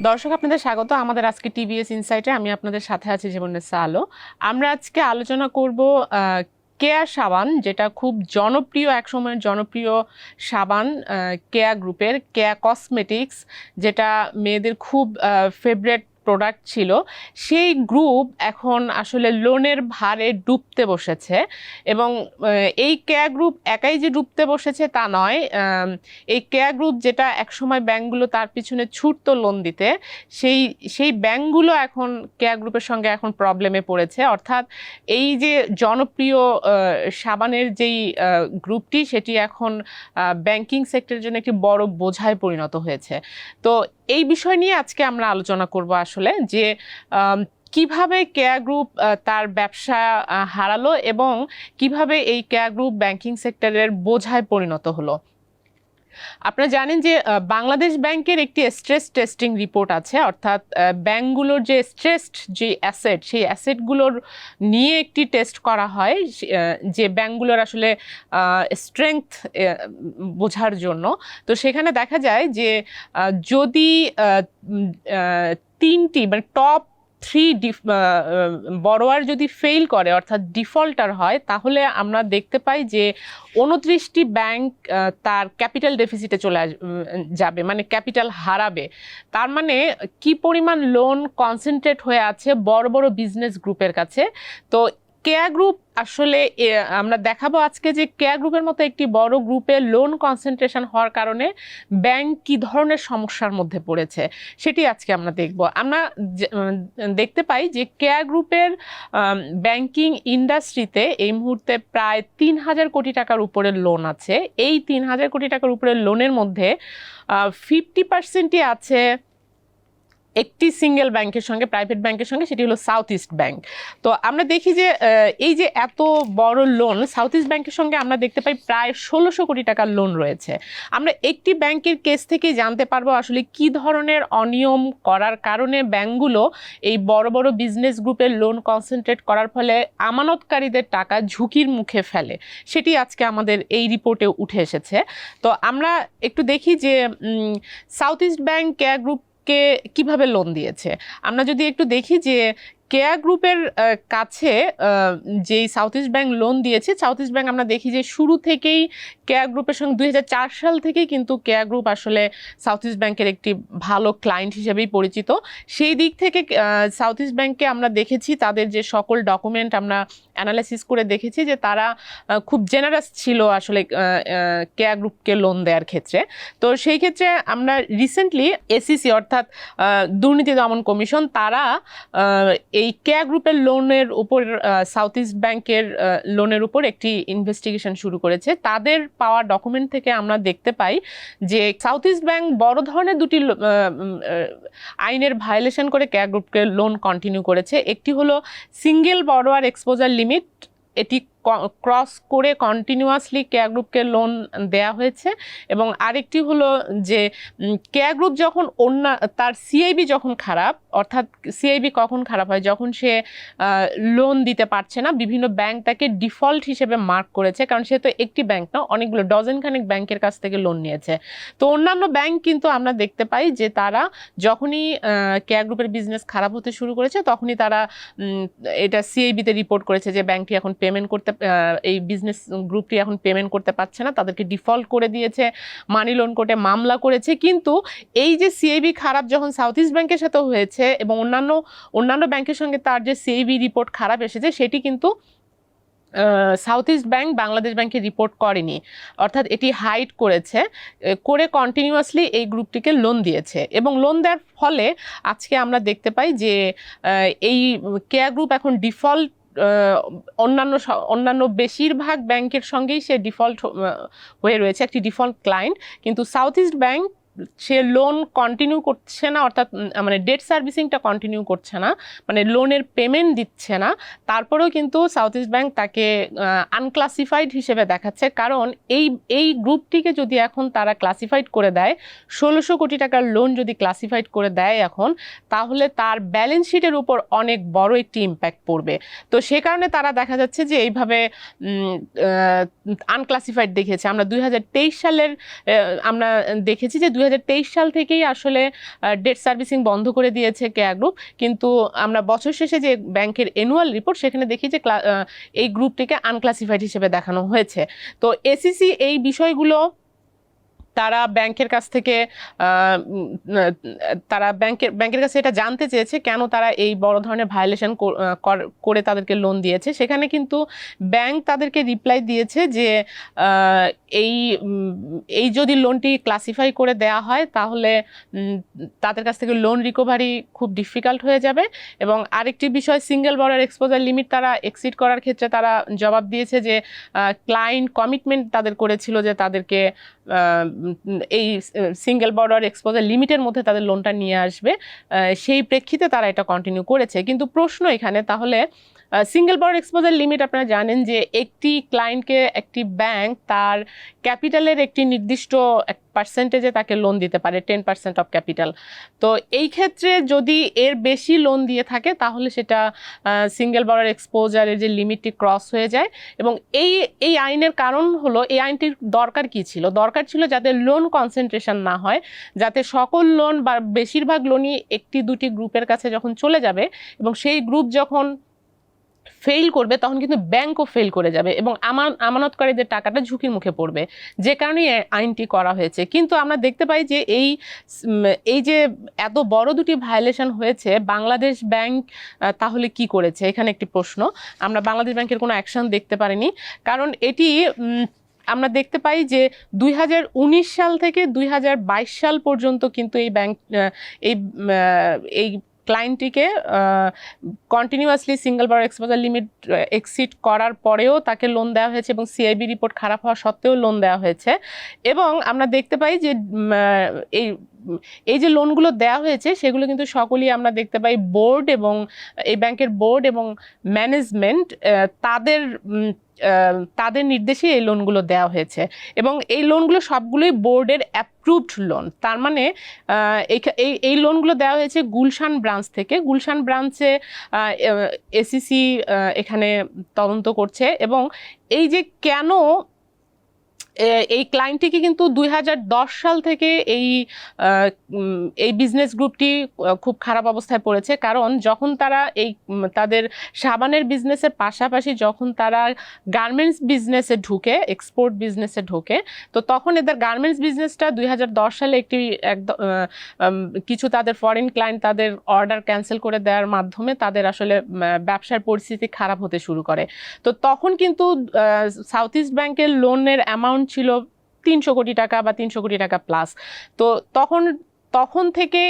দর্শক আপনাদের স্বাগত আমাদের আজকে টিভিএস ইনসাইটে। আমি আপনাদের সাথে আছি জীবনেসা আলো। আমরা আজকে আলোচনা করব কেয়া সাবান, যেটা খুব জনপ্রিয়, একসময়ের জনপ্রিয় সাবান কেয়া গ্রুপের, কেয়া কসমেটিক্স, যেটা মেয়েদের খুব ফেভারিট প্রোডাক্ট ছিল। সেই গ্রুপ এখন আসলে লোনের ভারে ডুবতে বসেছে এবং এই কেয়া গ্রুপ একাই যে ডুবতে বসেছে তা নয়। এই কেয়া গ্রুপ যেটা একসময় ব্যাংকগুলো তার পিছনে ছুটতো লোন দিতে, সেই সেই ব্যাংকগুলো এখন কেয়া গ্রুপের সঙ্গে এখন প্রবলেমে পড়েছে। অর্থাৎ এই যে জনপ্রিয় সাবানের যেই গ্রুপটি, সেটি এখন ব্যাংকিং সেক্টরের জন্য একটি বড় বোঝায় পরিণত হয়েছে। তো এই বিষয় নিয়ে আজকে আমরা আলোচনা করব আসলে যে কিভাবে কেয়া গ্রুপ তার ব্যবসা হারালো এবং কিভাবে এই কেয়া গ্রুপ ব্যাংকিং সেক্টরের বোঝায় পরিণত হলো। আপনারা জানেন যে বাংলাদেশ ব্যাংকের একটি স্ট্রেস টেস্টিং রিপোর্ট আছে, অর্থাৎ ব্যাংকগুলোর যে স্ট্রেসড যে অ্যাসেট, সেই অ্যাসেটগুলোর নিয়ে একটি টেস্ট করা হয় যে ব্যাংকগুলোর আসলে স্ট্রেংথ বোঝার জন্য। তো সেখানে দেখা যায় যে যদি তিনটি মানে টপ 3 বড়োয়ার যদি ফেল করে, অর্থাৎ ডিফল্টার হয়, তাহলে আমরা দেখতে পাই যে 29টি ব্যাংক তার ক্যাপিটাল ডেফিসিটে চলে যাবে, মানে ক্যাপিটাল হারাবে। তার মানে কি পরিমাণ লোন কনসেন্ট্রেট হয়ে আছে বড় বড় বিজনেস গ্রুপের কাছে। তো কেয়া গ্রুপ আসলে আমরা দেখাবো আজকে যে কেয়া গ্রুপের মতো একটি বড় গ্রুপে লোন কনসেন্ট্রেশন হওয়ার কারণে ব্যাংক কি ধরনের সমস্যার মধ্যে পড়েছে সেটি আজকে আমরা দেখব। আমরা দেখতে পাই যে কেয়া গ্রুপের ব্যাংকিং ইন্ডাস্ট্রিতে এই মুহূর্তে প্রায় 3,000 কোটি টাকার উপরে লোন আছে। এই 3,000 কোটি টাকার উপরে লোনের মধ্যে 50%ই আছে একটি সিঙ্গেল ব্যাংকের সঙ্গে, প্রাইভেট ব্যাংকের সঙ্গে, সেটি হলো সাউথ ইস্ট ব্যাংক। তো আমরা দেখি যে এই যে এত বড় লোন সাউথ ইস্ট ব্যাংকের সঙ্গে, আমরা দেখতে পাই প্রায় 1600 কোটি টাকার লোন রয়েছে। আমরা একটি ব্যাংকের কেস থেকে জানতে পারবো আসলে কি ধরনের অনিয়ম করার কারণে ব্যাংকগুলো এই বড় বড় বিজনেস গ্রুপের লোন কনসেন্ট্রেট করার ফলে আমানতকারীদের টাকা ঝুঁকির মুখে ফেলে, সেটি আজকে আমাদের এই রিপোর্টে উঠে এসেছে। তো আমরা একটু দেখি যে সাউথ ইস্ট ব্যাংক কেয়া গ্রুপ কে কিভাবে লোন দিয়েছে। আমরা যদি একটু দেখি যে কেয়া গ্রুপের কাছে যেই সাউথ ইস্ট ব্যাংক লোন দিয়েছে, সাউথ ইস্ট ব্যাংক আমরা দেখি যে শুরু থেকেই কেয়া গ্রুপের সঙ্গে 2004 সাল থেকেই কিন্তু কেয়া গ্রুপ আসলে সাউথ ইস্ট ব্যাংকের একটি ভালো ক্লায়েন্ট হিসেবেই পরিচিত। সেই দিক থেকে সাউথ ইস্ট ব্যাংককে আমরা দেখেছি তাদের যে সকল ডকুমেন্ট আমরা অ্যানালাইসিস করে দেখেছি যে তারা খুব জেনারাস ছিল আসলে কেয়া গ্রুপকে লোন দেওয়ার ক্ষেত্রে। তো সেই ক্ষেত্রে আমরা রিসেন্টলি এসিসি অর্থাৎ দুর্নীতি দমন কমিশন, তারা এই কেয়া গ্রুপের লোনের উপর, সাউথ ইস্ট ব্যাংকের লোনের উপর একটি ইনভেস্টিগেশন শুরু করেছে। তাদের পাওয়া ডকুমেন্ট থেকে আমরা দেখতে পাই যে সাউথ ইস্ট ব্যাংক বড় ধরনের দুটি আইনের ভায়োলেশন করে কেয়া গ্রুপকে লোন কন্টিনিউ করেছে। একটি হলো সিঙ্গেল বড়োয়ার এক্সপোজার লিমিট, এটি ক্রস করে কন্টিনিউয়াসলি কেয়া গ্রুপকে লোন দেয়া হয়েছে। এবং আরেকটি হলো যে কেয়া গ্রুপ যখন তার সিআইবি যখন খারাপ, অর্থাৎ সিআইবি কখন খারাপ হয়, যখন সে লোন দিতে পারছে না, বিভিন্ন ব্যাংক তাকে ডিফল্ট হিসেবে মার্ক করেছে, কারণ সে তো একটি ব্যাংক না, অনেকগুলো ডজনখানেক ব্যাংকের কাছ থেকে লোন নিয়েছে। তো অন্যান্য ব্যাংক কিন্তু আমরা দেখতে পাই যে তারা যখনই কেয়া গ্রুপের বিজনেস খারাপ হতে শুরু করেছে, তখনই তারা এটা সিআইবিতে রিপোর্ট করেছে যে ব্যাংকটি এখন পেমেন্ট করতে, এই বিজনেস গ্রুপটি এখন পেমেন্ট করতে পারছে না, তাদেরকে ডিফল্ট করে দিয়েছে, মানি লোন কোর্টে মামলা করেছে। কিন্তু এই যে সিআইবি খারাপ যখন সাউথ ইস্ট ব্যাংকের সাথে হয়েছে এবং অন্যান্য ব্যাংকের সঙ্গে তার যে সিআইবি রিপোর্ট খারাপ এসেছে, সেটি কিন্তু সাউথ ইস্ট ব্যাংক বাংলাদেশ ব্যাংকে রিপোর্ট করেনি, অর্থাৎ এটি হাইড করেছে, করে কন্টিনিউয়াসলি এই গ্রুপটিকে লোন দিয়েছে। এবং লোন দেওয়ার ফলে আজকে আমরা দেখতে পাই যে এই কেয়া গ্রুপ এখন ডিফল্ট, অন্যান্য বেশিরভাগ ব্যাংকের সঙ্গেই সে ডিফল্ট হয়ে রয়েছে, একটি ডিফল্ট ক্লায়েন্ট। কিন্তু সাউথ ইস্ট ব্যাংক সে লোন কন্টিনিউ করছে না, অর্থাৎ মানে ডেট সার্ভিসিংটা কন্টিনিউ করছে না, মানে লোনের পেমেন্ট দিচ্ছে না। তারপরেও কিন্তু সাউথ ইস্ট ব্যাংক তাকে আনক্লাসিফাইড হিসেবে দেখাচ্ছে, কারণ এই গ্রুপটিকে যদি এখন তারা ক্লাসিফাইড করে দেয়, 1600 কোটি টাকার লোন যদি ক্লাসিফাইড করে দেয় এখন, তাহলে তার ব্যালেন্স শিটের উপর অনেক বড় একটি ইম্প্যাক্ট পড়বে। তো সে কারণে তারা দেখা যাচ্ছে যে এইভাবে আনক্লাসিফাইড দেখিয়েছে। আমরা 2023 সালের আমরা দেখেছি যে 2023 সাল থেকেই আসলে ডেট সার্ভিসিং বন্ধ করে দিয়েছে কেয়া গ্রুপ, কিন্তু আমরা বছর শেষে যে ব্যাংকের অ্যানুয়াল রিপোর্ট সেখানে দেখি যে এই গ্রুপটিকে আনক্লাসিফাইড হিসেবে দেখানো হয়েছে। তো এসিসি এই বিষয়গুলো তারা ব্যাংকের কাছ থেকে তারা ব্যাংকের কাছে এটা জানতে চেয়েছে কেন তারা এই বড় ধরনের ভায়োলেশন করে তাদেরকে লোন দিয়েছে। সেখানে কিন্তু ব্যাংক তাদেরকে রিপ্লাই দিয়েছে যে এই এই যদি লোনটি ক্লাসিফাই করে দেয়া হয় তাহলে তাদের কাছ থেকে লোন রিকভারি খুব ডিফিকাল্ট হয়ে যাবে। এবং আরেকটি বিষয়, সিঙ্গেল বড়ার এক্সপোজার লিমিট তারা এক্সিড করার ক্ষেত্রে তারা জবাব দিয়েছে যে ক্লায়েন্ট কমিটমেন্ট তাদের করেছিল যে তাদেরকে এই সিঙ্গেল বর্ডার এক্সপোজার লিমিটের মধ্যে তাদের লোনটা নিয়ে আসবে, সেই প্রেক্ষিতে তারা এটা কন্টিনিউ করেছে। কিন্তু প্রশ্ন এখানে তাহলে সিঙ্গেল বর্ডার এক্সপোজার লিমিট আপনারা জানেন যে একটি ক্লায়েন্টকে একটি ব্যাংক তার ক্যাপিটালের একটি নির্দিষ্ট পার্সেন্টেজে তাকে লোন দিতে পারে, 10% অফ ক্যাপিটাল। তো এই ক্ষেত্রে যদি এর বেশি লোন দিয়ে থাকে তাহলে সেটা সিঙ্গেল বর্ডার এক্সপোজারের যে লিমিটটি ক্রস হয়ে যায়। এবং এই আইনের কারণ হলো, এই আইনটির দরকার কি ছিল? দরকার ছিল যাতে লোন কনসেন্ট্রেশন না হয়, যাতে সকল লোন বা বেশিরভাগ লোনই একটি দুটি গ্রুপের কাছে যখন চলে যাবে এবং সেই গ্রুপ যখন ফেল করবে তখন কিন্তু ব্যাংকও ফেল করে যাবে এবং আমানতকারীদের টাকাটা ঝুঁকির মুখে পড়বে, যে কারণে আইনটি করা হয়েছে। কিন্তু আমরা দেখতে পাই যে এই যে এত বড় দুটি ভায়োলেশন হয়েছে, বাংলাদেশ ব্যাংক তাহলে কি করেছে? এখানে একটি প্রশ্ন। আমরা বাংলাদেশ ব্যাংকের কোনো অ্যাকশন দেখতে পারিনি, কারণ এটি আমরা দেখতে পাই যে 2019 সাল থেকে 2022 সাল পর্যন্ত কিন্তু এই ব্যাংক এই ক্লায়েন্টটিকে কন্টিনিউয়াসলি সিঙ্গেল বড় এক্সপোজার লিমিট এক্সিড করার পরেও তাকে লোন দেওয়া হয়েছে এবং সিআইবি রিপোর্ট খারাপ হওয়া সত্ত্বেও লোন দেওয়া হয়েছে। এবং আমরা দেখতে পাই যে এই যে লোনগুলো দেওয়া হয়েছে সেগুলো কিন্তু সকলেই আমরা দেখতে পাই বোর্ড এবং এই ব্যাংকের বোর্ড এবং ম্যানেজমেন্ট তাদের নির্দেশে এই লোনগুলো দেওয়া হয়েছে এবং এই লোনগুলো সবগুলোই বোর্ডের অ্যাপ্রুভড লোন। তার মানে এই লোনগুলো দেওয়া হয়েছে গুলশান ব্রাঞ্চ থেকে। গুলশান ব্রাঞ্চে এসিসি এখানে তদন্ত করছে এবং এই যে কেন এই ক্লায়েন্টটিকে কিন্তু 2010 সাল থেকে এই বিজনেস গ্রুপটি খুব খারাপ অবস্থায় পড়েছে, কারণ যখন তারা তাদের সাবানের বিজনেসের পাশাপাশি যখন তারা গার্মেন্টস বিজনেসে ঢুকে, এক্সপোর্ট বিজনেসে ঢোকে, তো তখন এদের গার্মেন্টস বিজনেসটা 2010 সালে কিছু তাদের ফরেন ক্লায়েন্ট তাদের অর্ডার ক্যান্সেল করে দেওয়ার মাধ্যমে তাদের আসলে ব্যবসার পরিস্থিতি খারাপ হতে শুরু করে। তো তখন কিন্তু সাউথ ইস্ট ব্যাংকের লোনের অ্যামাউন্ট ছিল 300 কোটি টাকা বা 300 কোটি টাকা প্লাস। তো তখন থেকে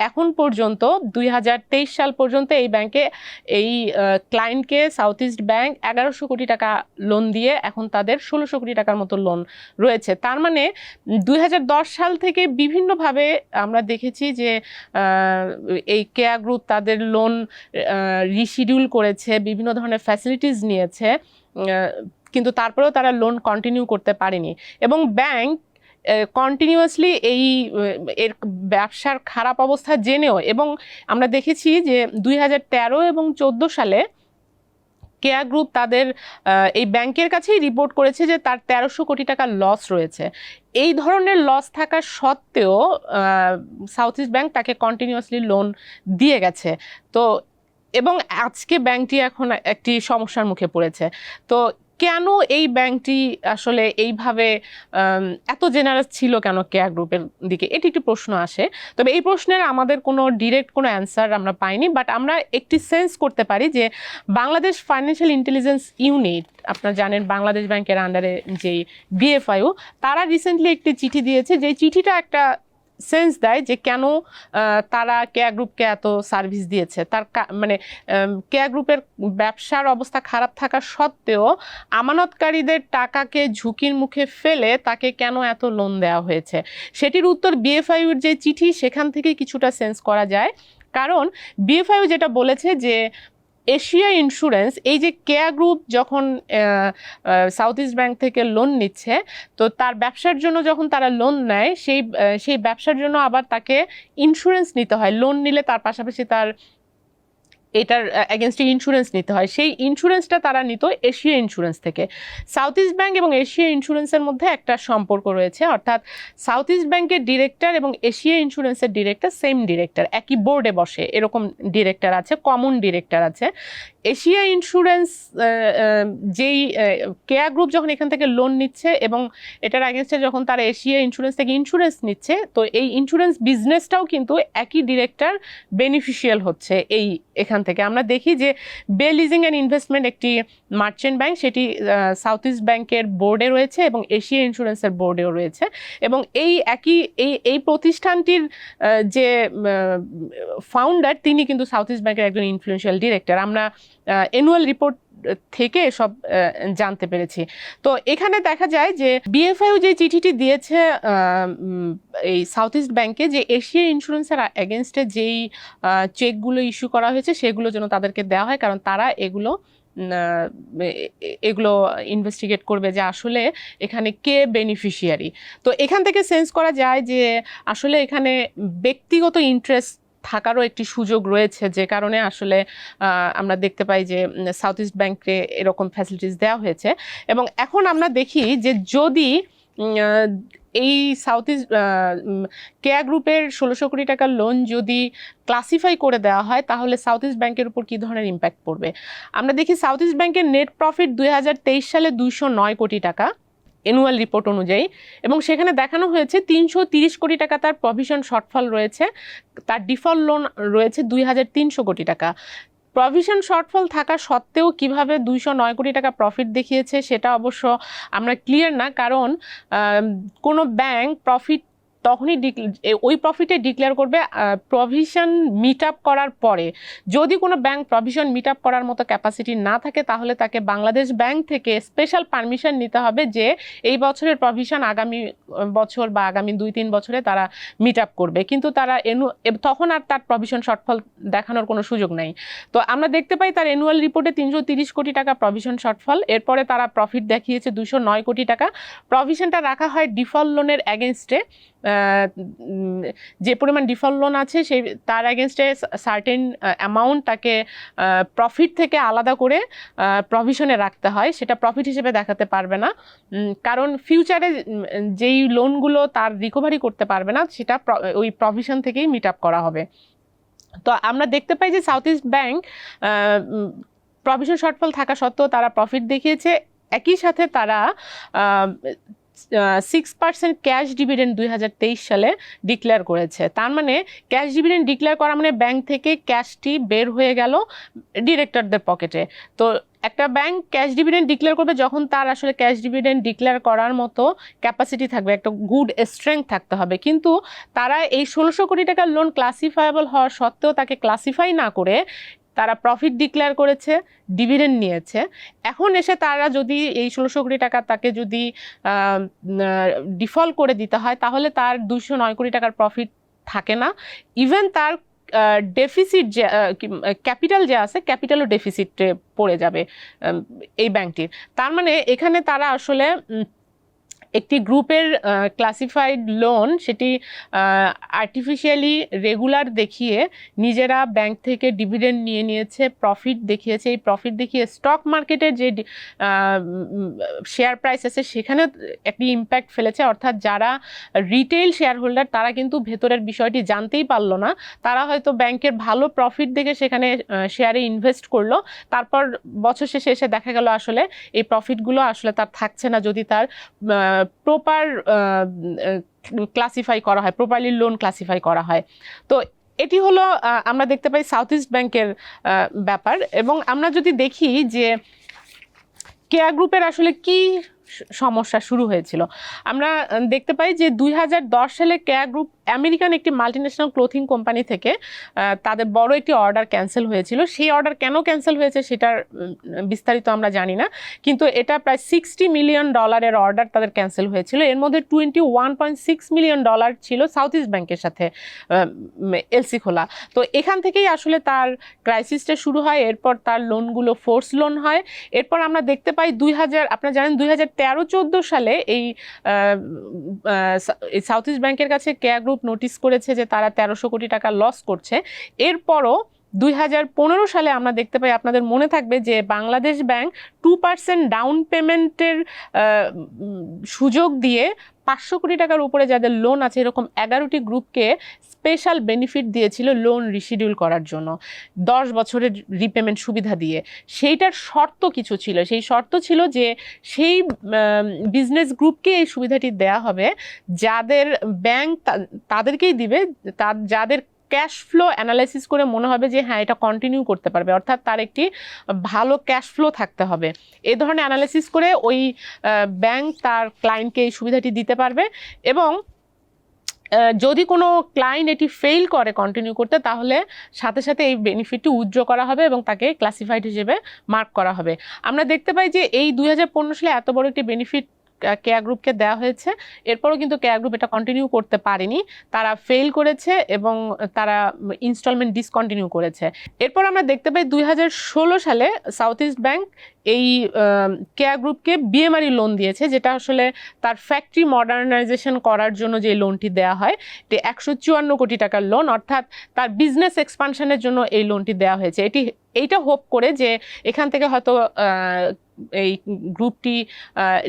এখন পর্যন্ত 2023 সাল পর্যন্ত এই ব্যাংকে ক্লায়েন্টকে সাউথ ইস্ট ব্যাংক 1100 কোটি টাকা লোন দিয়ে এখন তাদের 1600 কোটি টাকার মতো লোন রয়েছে। তার মানে 2010 সাল থেকে বিভিন্নভাবে আমরা দেখেছি যে এই কেয়া গ্রুপ তাদের লোন রিশিডিউল করেছে, বিভিন্ন ধরনের ফ্যাসিলিটিস নিয়েছে, কিন্তু তারপরেও তারা লোন কন্টিনিউ করতে পারেনি এবং ব্যাংক কন্টিনিউয়াসলি এর ব্যবসার খারাপ অবস্থা জেনেও, এবং আমরা দেখেছি যে 2013 এবং 2014 সালে কেয়া গ্রুপ তাদের এই ব্যাংকের কাছেই রিপোর্ট করেছে যে তার 1300 কোটি টাকা লস রয়েছে। এই ধরনের লস থাকা সত্ত্বেও সাউথ ইস্ট ব্যাংক তাকে কন্টিনিউয়াসলি লোন দিয়ে গেছে। তো এবং আজকে ব্যাংকটি এখন একটি সমস্যার মুখে পড়েছে। তো কেন এই ব্যাংকটি আসলে এইভাবে এত জেনারেস ছিল কেন কেয়া গ্রুপের দিকে, এটি একটি প্রশ্ন আসে। তবে এই প্রশ্নের আমাদের কোনো ডিরেক্ট কোনো অ্যান্সার আমরা পাইনি, বাট আমরা একটি সেন্স করতে পারি যে বাংলাদেশ ফাইন্যান্সিয়াল ইন্টেলিজেন্স ইউনিট, আপনারা জানেন বাংলাদেশ ব্যাংকের আন্ডারে যেই বিএফআইও, তারা রিসেন্টলি একটি চিঠি দিয়েছে, যে চিঠিটা একটা সেন্স দেয় যে কেন তারা কেয়া গ্রুপকে এত সার্ভিস দিয়েছে। তার মানে কেয়া গ্রুপের ব্যবসার অবস্থা খারাপ থাকা সত্ত্বেও আমানতকারীদের টাকাকে ঝুঁকির মুখে ফেলে তাকে কেন এত লোন দেওয়া হয়েছে, সেটির উত্তর বিএফআইউর যে চিঠি সেখান থেকে কিছুটা সেন্স করা যায়। কারণ বিএফআইউ যেটা বলেছে যে এশিয়া ইন্স্যুরেন্স, এই যে কেয়া গ্রুপ যখন সাউথ ইস্ট ব্যাংক থেকে লোন নিচ্ছে, তো তার ব্যবসার জন্য যখন তারা লোন নেয় সেই ব্যবসার জন্য আবার তাকে ইন্স্যুরেন্স নিতে হয়। লোন নিলে তার পাশাপাশি তার এটার এগেনস্টে ইন্স্যুরেন্স নিতে হয়, সেই ইন্স্যুরেন্সটা তারা নিত এশিয়া ইন্স্যুরেন্স থেকে। সাউথ ইস্ট ব্যাংক এবং এশিয়া ইন্স্যুরেন্সের মধ্যে একটা সম্পর্ক রয়েছে, অর্থাৎ সাউথ ইস্ট ব্যাংকের ডিরেক্টর এবং এশিয়া ইন্স্যুরেন্সের ডিরেক্টর সেম ডিরেক্টর, একই বোর্ডে বসে, এরকম ডিরেক্টর আছে, কমন ডিরেক্টর আছে। এশিয়া ইন্স্যুরেন্স যেই কেয়া গ্রুপ যখন এখান থেকে লোন নিচ্ছে এবং এটার এগেনস্টে যখন তারা এশিয়া ইন্স্যুরেন্স থেকে ইন্স্যুরেন্স নিচ্ছে, তো এই ইন্স্যুরেন্স বিজনেসটাও কিন্তু একই ডিরেক্টর বেনিফিশিয়াল হচ্ছে। এখান থেকে আমরা দেখি যে বে লিজিং অ্যান্ড ইনভেস্টমেন্ট একটি মার্চেন্ট ব্যাংক, সেটি সাউথ ইস্ট ব্যাংকের বোর্ডে রয়েছে এবং এশিয়া ইন্স্যুরেন্সের বোর্ডেও রয়েছে, এবং এই প্রতিষ্ঠানটির যে ফাউন্ডার তিনি কিন্তু সাউথ ইস্ট ব্যাংকের একজন ইনফ্লুয়েন্সিয়াল ডিরেক্টর। আমরা অ্যানুয়াল রিপোর্ট থেকে সব জানতে পেরেছি। তো এখানে দেখা যায় যে বিএফআইউ যে চিঠিটি দিয়েছে এই সাউথ ইস্ট ব্যাংকে, যে এশিয়া ইন্স্যুরেন্সের এগেনস্টে যেই চেকগুলো ইস্যু করা হয়েছে সেগুলো যেন তাদেরকে দেওয়া হয়, কারণ তারা এগুলো ইনভেস্টিগেট করবে যে আসলে এখানে কে বেনিফিশিয়ারি। তো এখান থেকে সেন্স করা যায় যে আসলে এখানে ব্যক্তিগত ইন্টারেস্ট থাকারও একটি সুযোগ রয়েছে, যে কারণে আসলে আমরা দেখতে পাই যে সাউথ ইস্ট ব্যাংকে এরকম ফ্যাসিলিটিস দেওয়া হয়েছে। এবং এখন আমরা দেখি যে যদি এই সাউথ ইস্ট কেয়া গ্রুপের 1600 কোটি টাকার লোন যদি ক্লাসিফাই করে দেওয়া হয়, তাহলে সাউথ ইস্ট ব্যাংকের উপর কী ধরনের ইম্প্যাক্ট পড়বে। আমরা দেখি সাউথ ইস্ট ব্যাংকের নেট প্রফিট 2023 সালে 209 কোটি টাকা অ্যানুয়াল রিপোর্ট অনুযায়ী, এবং সেখানে দেখানো হয়েছে 330 কোটি টাকা তার প্রভিশন শর্টফল রয়েছে, তার ডিফল্ট লোন রয়েছে 2300 কোটি টাকা। প্রভিশন শর্টফল থাকা সত্ত্বেও কিভাবে 209 কোটি টাকা প্রফিট দেখিয়েছে সেটা অবশ্য আমরা ক্লিয়ার না, কারণ কোনো ব্যাংক প্রফিট তখনই ওই প্রফিটে ডিক্লেয়ার করবে প্রভিশন মিট আপ করার পরে। যদি কোনো ব্যাংক প্রভিশন মিট আপ করার মতো ক্যাপাসিটি না থাকে, তাহলে তাকে বাংলাদেশ ব্যাংক থেকে স্পেশাল পারমিশন নিতে হবে যে এই বছরের প্রভিশন আগামী বছর বা আগামী 2-3 বছরে তারা মিট আপ করবে, কিন্তু তারা তখন আর তার প্রভিশন শর্টফল দেখানোর কোনো সুযোগ নেই। তো আমরা দেখতে পাই তার অ্যানুয়াল রিপোর্টে 330 কোটি টাকা প্রভিশন শর্টফল, এরপরে তারা প্রফিট দেখিয়েছে 209 কোটি টাকা। প্রভিশনটা রাখা হয় ডিফল্ট লোনের অ্যাগেনস্টে, যে পরিমাণ ডিফল্ট লোন আছে সেই তার এগেনস্টে সার্টেন অ্যামাউন্ট তাকে প্রফিট থেকে আলাদা করে প্রভিশনে রাখতে হয়, সেটা প্রফিট হিসেবে দেখাতে পারবে না, কারণ ফিউচারে যেই লোনগুলো তার রিকভারি করতে পারবে না সেটা ওই প্রভিশন থেকেই মিট আপ করা হবে। তো আমরা দেখতে পাই যে south east bank provision shortfall থাকা সত্ত্বেও তারা প্রফিট দেখিয়েছে, একই সাথে তারা 6% ক্যাশ ডিভিডেন্ড 2023 সালে ডিক্লেয়ার করেছে। তার মানে ক্যাশ ডিভিডেন্ড ডিক্লেয়ার করা মানে ব্যাংক থেকে ক্যাশটি বের হয়ে গেল ডিরেক্টরদের পকেটে। তো একটা ব্যাংক ক্যাশ ডিভিডেন্ড ডিক্লেয়ার করবে যখন তার আসলে ক্যাশ ডিভিডেন্ড ডিক্লেয়ার করার মতো ক্যাপাসিটি থাকবে, একটা গুড স্ট্রেংথ থাকতে হবে, কিন্তু তারা এই 1600 কোটি টাকার লোন ক্লাসিফায়েবল হওয়ার সত্ত্বেও তাকে ক্লাসিফাই না করে তারা প্রফিট ডিক্লেয়ার করেছে, ডিভিডেন্ড নিয়েছে। এখন এসে তারা যদি এই 1600 কোটি টাকা তাকে যদি ডিফল্ট করে দিতে হয়, তাহলে তার 209 কোটি টাকার প্রফিট থাকে না, ইভেন তার ডেফিসিট যে ক্যাপিটাল যে আছে ক্যাপিটালও ডেফিসিটে পড়ে যাবে এই ব্যাংকটির। তার মানে এখানে তারা আসলে একটি গ্রুপের ক্লাসিফাইড লোন সেটি আর্টিফিশিয়ালি রেগুলার দেখিয়ে নিজেরা ব্যাংক থেকে ডিভিডেন্ড নিয়ে নিয়েছে, প্রফিট দেখিয়েছে। এই প্রফিট দেখিয়ে স্টক মার্কেটের যে শেয়ার প্রাইস আছে সেখানে একটি ইম্প্যাক্ট ফেলেছে, অর্থাৎ যারা রিটেইল শেয়ার হোল্ডার তারা কিন্তু ভেতরের বিষয়টি জানতেই পারলো না, তারা হয়তো ব্যাংকের ভালো প্রফিট দেখে সেখানে শেয়ারে ইনভেস্ট করলো, তারপর বছর শেষে এসে দেখা গেল আসলে এই প্রফিটগুলো আসলে তার থাকছে না যদি তার প্রপার ক্লাসিফাই করা হয়, প্রপারলি লোন ক্লাসিফাই করা হয়। তো এটি হলো আমরা দেখতে পাই সাউথ ইস্ট ব্যাংকের ব্যাপার। এবং আমরা যদি দেখি যে কেয়া গ্রুপের আসলে কি সমস্যা শুরু হয়েছিল, আমরা দেখতে পাই যে 2010 সালে কেয়া গ্রুপ আমেরিকান একটি মাল্টিন্যাশনাল ক্লোথিং কোম্পানি থেকে তাদের বড় একটি অর্ডার ক্যান্সেল হয়েছিল। সেই অর্ডার কেন ক্যান্সেল হয়েছে সেটার বিস্তারিত আমরা জানি না, কিন্তু এটা প্রায় $60 মিলিয়ন অর্ডার তাদের ক্যান্সেল হয়েছিল। এর মধ্যে $21.6 মিলিয়ন ছিল সাউথ ইস্ট ব্যাংকের সাথে এলসি খোলা। তো এখান থেকেই আসলে তার ক্রাইসিসটা শুরু হয়, এরপর তার লোনগুলো ফোর্স লোন হয়। এরপর আমরা দেখতে পাই আপনারা জানেন 2013-14 সালে এই সাউথ ইস্ট ব্যাংকের কাছে কেয়া গ্রুপ নোটিস করেছে যে তারা 1300 কোটি টাকা লস করছে। এরপরও 2015 সালে আমরা দেখতে পাই, আপনাদের মনে থাকবে যে বাংলাদেশ ব্যাংক 2% ডাউন পেমেন্টের সুযোগ দিয়ে 500 কোটি টাকার উপরে যাদের লোন আছে এরকম 11টি গ্রুপকে স্পেশাল বেনিফিট দিয়েছিল লোন রিশিডিউল করার জন্য 10 বছরের রিপেমেন্ট সুবিধা দিয়ে। সেইটার শর্ত কিছু ছিল, সেই শর্ত ছিল যে সেই বিজনেস গ্রুপকে এই সুবিধাটি দেয়া হবে যাদের ব্যাংক তাদেরকেই দিবে যাদের ক্যাশ ফ্লো অ্যানালাইসিস করে মনে হবে যে হ্যাঁ এটা কন্টিনিউ করতে পারবে, অর্থাৎ তার একটি ভালো ক্যাশ ফ্লো থাকতে হবে। এই ধরনের অ্যানালাইসিস করে ওই ব্যাংক তার ক্লায়েন্টকে এই সুবিধাটি দিতে পারবে। এবং যদি কোনো ক্লায়েন্ট এটি ফেল করে কন্টিনিউ করতে, তাহলে সাথে সাথে এই বেনিফিটটি উইথড্র করা হবে এবং তাকে ক্লাসিফাইড হিসেবে মার্ক করা হবে। আমরা দেখতে পাই যে এই 2015 সালে এত বড় একটি বেনিফিট কেয়া গ্রুপকে দেওয়া হয়েছে, এরপরও কিন্তু কেয়া গ্রুপ এটা কন্টিনিউ করতে পারেনি, তারা ফেল করেছে এবং তারা ইনস্টলমেন্ট ডিসকন্টিনিউ করেছে। এরপর আমরা দেখতে পাই 2016 সালে সাউথ ইস্ট ব্যাংক এই কেয়া গ্রুপকে বিএমআরই লোন দিয়েছে, যেটা আসলে তার ফ্যাক্টরি মডার্নাইজেশন করার জন্য যে লোনটি দেওয়া হয়, এটি 154 কোটি টাকার লোন, অর্থাৎ তার বিজনেস এক্সপানশনের জন্য এই লোনটি দেওয়া হয়েছে। এইটা হোপ করে যে এখান থেকে হয়তো এই গ্রুপটি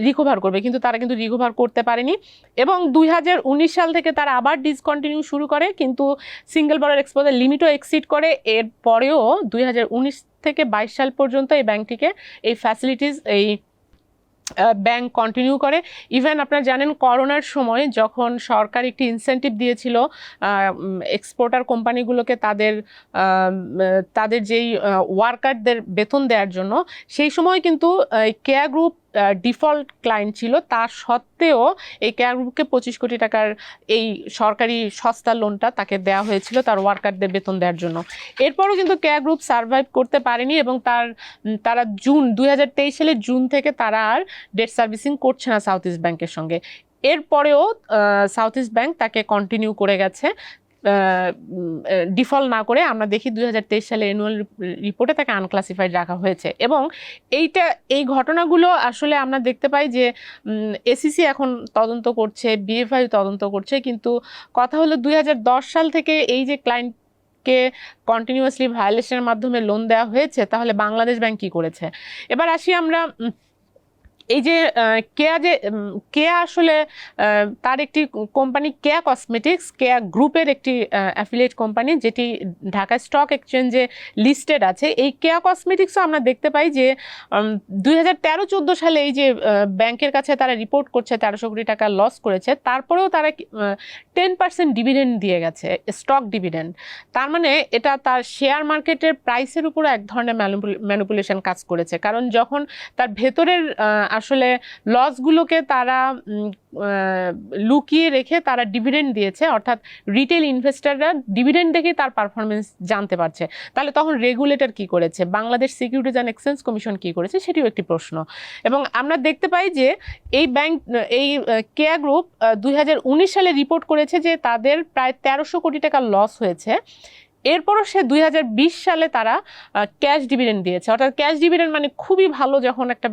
রিকভার করবে, কিন্তু তারা কিন্তু রিকভার করতে পারেনি। এবং 2019 সাল থেকে তারা আবার ডিসকন্টিনিউ শুরু করে, কিন্তু সিঙ্গেল বড়ার এক্সপোজার লিমিটও এক্সিড করে। এরপরেও 2019 থেকে 22 সাল পর্যন্ত এই ব্যাংকটিকে এই ফ্যাসিলিটিস এই ব্যাংক কন্টিনিউ করে। ইভেন আপনারা জানেন করোনার সময় যখন সরকার একটি ইনসেন্টিভ দিয়েছিল এক্সপোর্টার কোম্পানিগুলোকে তাদের যেই ওয়ার্কারদের বেতন দেওয়ার জন্য, সেই সময় কিন্তু কেয়া গ্রুপ ডিফল্ট ক্লায়েন্ট ছিল, তা সত্ত্বেও এই কেয়া গ্রুপকে 25 কোটি টাকার এই সরকারি সস্তা লোনটা তাকে দেওয়া হয়েছিল তার ওয়ার্কারদের বেতন দেওয়ার জন্য। এরপরও কিন্তু কেয়া গ্রুপ সার্ভাইভ করতে পারেনি এবং তারা 2023 সালের জুন থেকে তারা আর ডেট সার্ভিসিং করছে না সাউথ ইস্ট ব্যাংকের সঙ্গে। এরপরেও সাউথ ইস্ট ব্যাংক তাকে কন্টিনিউ করে গেছে ডিফল্ট না করে। আমরা দেখি 2023 সালে অ্যানুয়াল রিপোর্টে তাকে আনক্লাসিফাইড রাখা হয়েছে। এবং এই ঘটনাগুলো আসলে আমরা দেখতে পাই যে এসিসি এখন তদন্ত করছে, বিএফআই তদন্ত করছে, কিন্তু কথা হলো 2010 সাল থেকে এই যে ক্লায়েন্টকে কন্টিনিউয়াসলি ভায়োলেশনের মাধ্যমে লোন দেওয়া হয়েছে, তাহলে বাংলাদেশ ব্যাংক কী করেছে। এবার আসি আমরা এই যে কেয়া আসলে তার একটি কোম্পানি কেয়া কসমেটিক্স, কেয়া গ্রুপের একটি অ্যাফিলিয়েট কোম্পানি যেটি ঢাকা স্টক এক্সচেঞ্জে লিস্টেড আছে। এই কেয়া কসমেটিক্সও আমরা দেখতে পাই যে 2013-14 সালে এই যে ব্যাংকের কাছে তারা রিপোর্ট করছে 1300 কোটি টাকা লস করেছে, তারপরেও তারা 10% ডিভিডেন্ড দিয়ে গেছে, স্টক ডিভিডেন্ড। তার মানে এটা তার শেয়ার মার্কেটের প্রাইসের উপর এক ধরনের ম্যানিপুলেশন কাজ করেছে, কারণ যখন তার ভেতরের আসলে লসগুলোকে তারা লুকিয়ে রেখে তারা ডিভিডেন্ড দিয়েছে, অর্থাৎ রিটেল ইনভেস্টররা ডিভিডেন্ড দেখে তার পারফরমেন্স জানতে পারছে, তাহলে তখন রেগুলেটর কি করেছে, Bangladesh securities and exchange commission কি করেছে, সেটিও একটি প্রশ্ন। এবং আমরা দেখতে পাই যে এই কেয়া গ্রুপ 2019 সালে রিপোর্ট করেছে যে তাদের প্রায় 1300 কোটি টাকা লস হয়েছে। এরপরও সে 2020 সালে তারা ক্যাশ ডিভিডেন্ড দিয়েছে, অর্থাৎ ক্যাশ ডিভিডেন্ড মানে খুবই ভালো, যখন একটা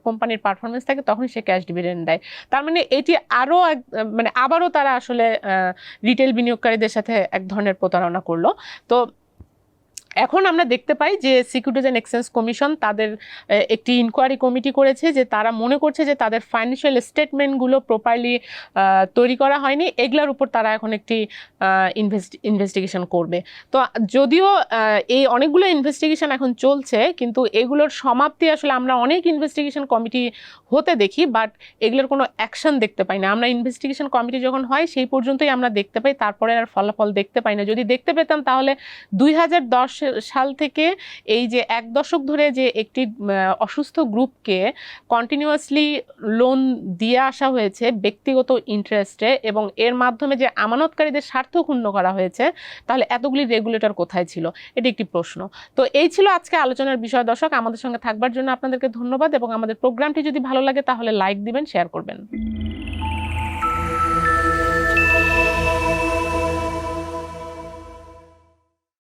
কোম্পানির পারফরমেন্স থাকে তখন সে ক্যাশ ডিভিডেন্ড দেয়। তার মানে এটি আবারও তারা আসলে রিটেল বিনিয়োগকারীদের সাথে এক ধরনের প্রতারণা করলো। তো এখন আমরা দেখতে পাই যে সিকিউরিটিজ অ্যান্ড এক্সচেঞ্জ কমিশন তাদের একটি ইনকোয়ারি কমিটি করেছে, যে তারা মনে করছে যে তাদের ফাইন্যান্সিয়াল স্টেটমেন্টগুলো প্রপারলি তৈরি করা হয়নি, এগুলোর উপর তারা এখন একটি ইনভেস্টিগেশন করবে। তো যদিও এই অনেকগুলো ইনভেস্টিগেশন এখন চলছে, কিন্তু এগুলোর সমাপ্তি আসলে আমরা অনেক ইনভেস্টিগেশন কমিটি হতে দেখি, বাট এগুলোর কোনো অ্যাকশন দেখতে পাই না। আমরা ইনভেস্টিগেশন কমিটি যখন হয় সেই পর্যন্তই আমরা দেখতে পাই, তারপরে আর ফলাফল দেখতে পাই না। যদি দেখতে পেতাম তাহলে 2010 সাল থেকে এই যে 1 দশক ধরে যে একটি অসুস্থ গ্রুপকে কন্টিনিউয়াসলি লোন দিয়ে আসা হয়েছে ব্যক্তিগত ইন্টারেস্টে, এবং এর মাধ্যমে যে আমানতকারীদের স্বার্থ ক্ষুণ্ণ করা হয়েছে, তাহলে এতগুলি রেগুলেটর কোথায় ছিল, এটি একটি প্রশ্ন। তো এই ছিল আজকে আলোচনার বিষয়। দর্শক, আমাদের সঙ্গে থাকবার জন্য আপনাদেরকে ধন্যবাদ, এবং আমাদের প্রোগ্রামটি যদি ভালো লাগে তাহলে লাইক দিবেন, শেয়ার করবেন।